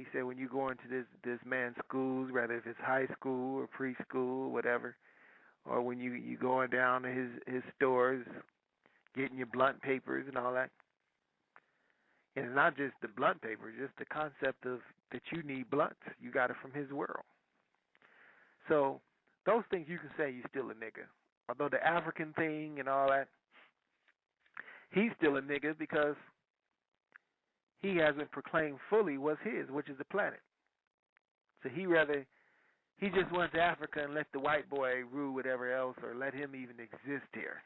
He said when you go into this man's schools, whether if it's high school or preschool, whatever, or when you going down to his stores, getting your blunt papers and all that. And it's not just the blunt paper, just the concept of that you need blunts. You got it from his world. So those things you can say you're still a nigga. Although the African thing and all that, he's still a nigga because he hasn't proclaimed fully what's his, which is the planet. So he just went to Africa and let the white boy rule whatever else, or let him even exist here.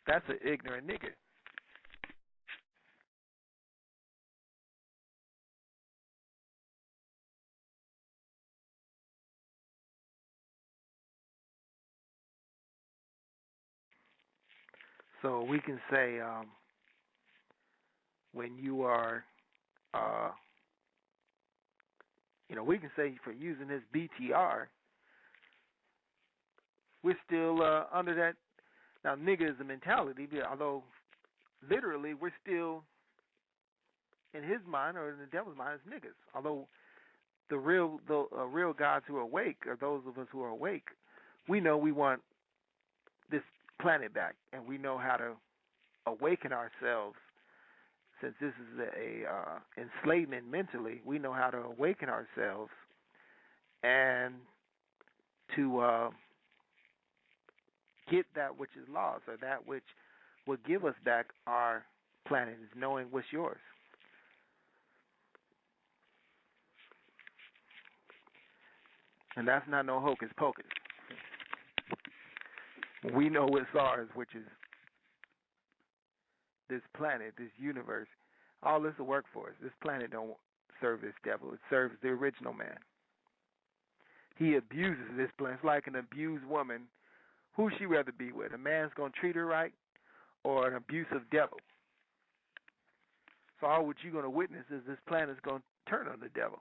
That's an ignorant nigga. So we can say when you are, we can say for using this BTR, we're still under that. Now, nigga is a mentality, although literally we're still, in his mind or in the devil's mind, as niggas. Although the real gods who are awake, or those of us who are awake, we know we want this planet back, and we know how to awaken ourselves. Since this is a enslavement mentally, we know how to awaken ourselves and to get that which is lost, or that which will give us back our planet, is knowing what's yours. And that's not no hocus pocus. We know what's ours, which is this planet, this universe. All this will work for us. This planet don't serve this devil. It serves the original man. He abuses this planet. It's like an abused woman. Who she rather be with? A man's going to treat her right, or an abusive devil? So all what you're going to witness is this planet's going to turn on the devil.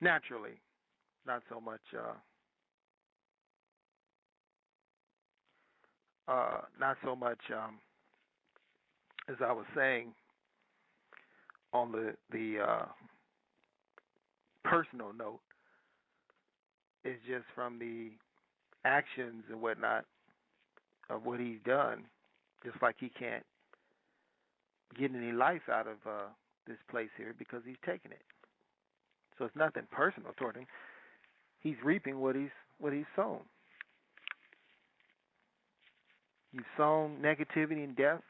Naturally, not so much. Not so much. As I was saying, on the personal note, is just from the actions and whatnot of what he's done. Just like he can't get any life out of this place here because he's taken it. So it's nothing personal toward him. He's reaping what he's sown. You've sown negativity and death.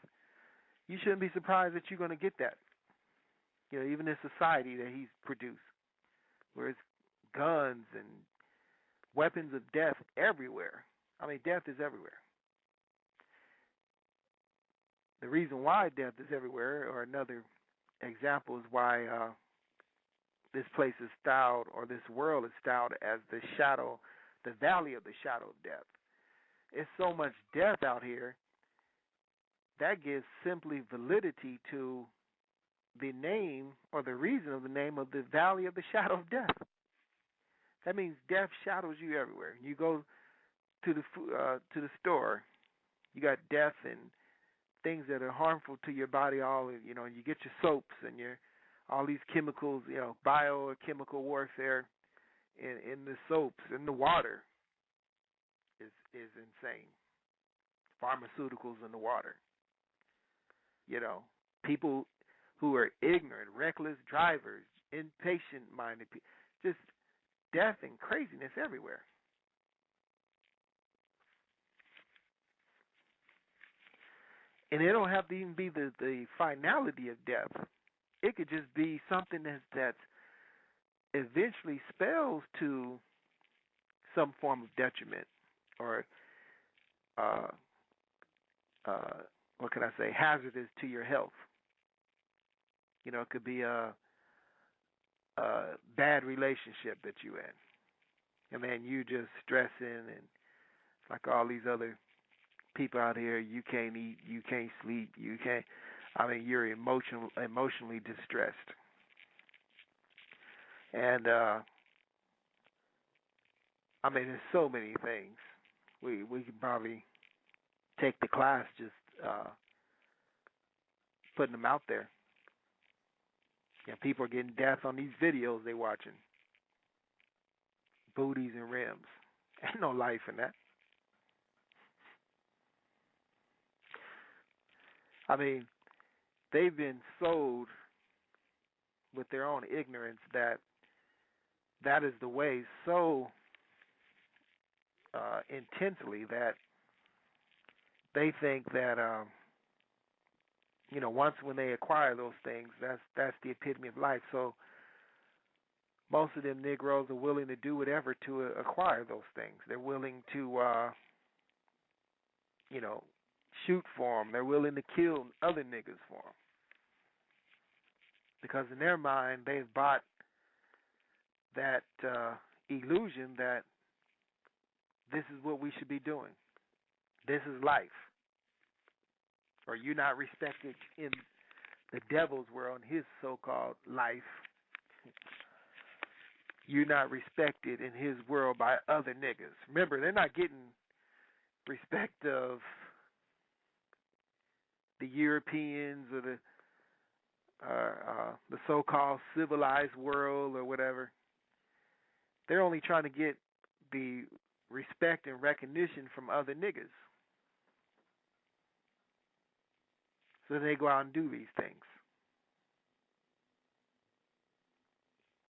You shouldn't be surprised that you're going to get that. Even in society that he's produced, where it's guns and weapons of death everywhere. I mean, death is everywhere. The reason why death is everywhere, or another example, is why this place is styled, or this world is styled as the valley of the shadow of death. It's so much death out here that gives simply validity to the name, or the reason of the name, of the valley of the shadow of death. That means death shadows you everywhere. You go to the store, you got death and things that are harmful to your body. You get your soaps and all these chemicals, biochemical warfare in the soaps, in the water is insane. Pharmaceuticals in the water. People who are ignorant, reckless drivers, impatient-minded people, just death and craziness everywhere. And it don't have to even be the finality of death. It could just be something that's eventually spells to some form of detriment, or what can I say, hazardous to your health. It could be a bad relationship that you in. And man, you just stressing, and it's like all these other people out here, you can't eat, you can't sleep, you're emotionally distressed. And there's so many things we could probably take the class just putting them out there. Yeah, people are getting death on these videos they watching. Booties and rims. Ain't no life in that. I mean, they've been sold with their own ignorance that that is the way so intensely that they think that once when they acquire those things, that's the epitome of life. So most of them Negroes are willing to do whatever to acquire those things. They're willing to shoot for them. They're willing to kill other niggas for them. Because in their mind, they've bought that illusion that this is what we should be doing. This is life. Or you're not respected in the devil's world, in his so-called life. You're not respected in his world by other niggas. Remember, they're not getting respect of the Europeans or the so-called civilized world or whatever. They're only trying to get the respect and recognition from other niggas. So they go out and do these things.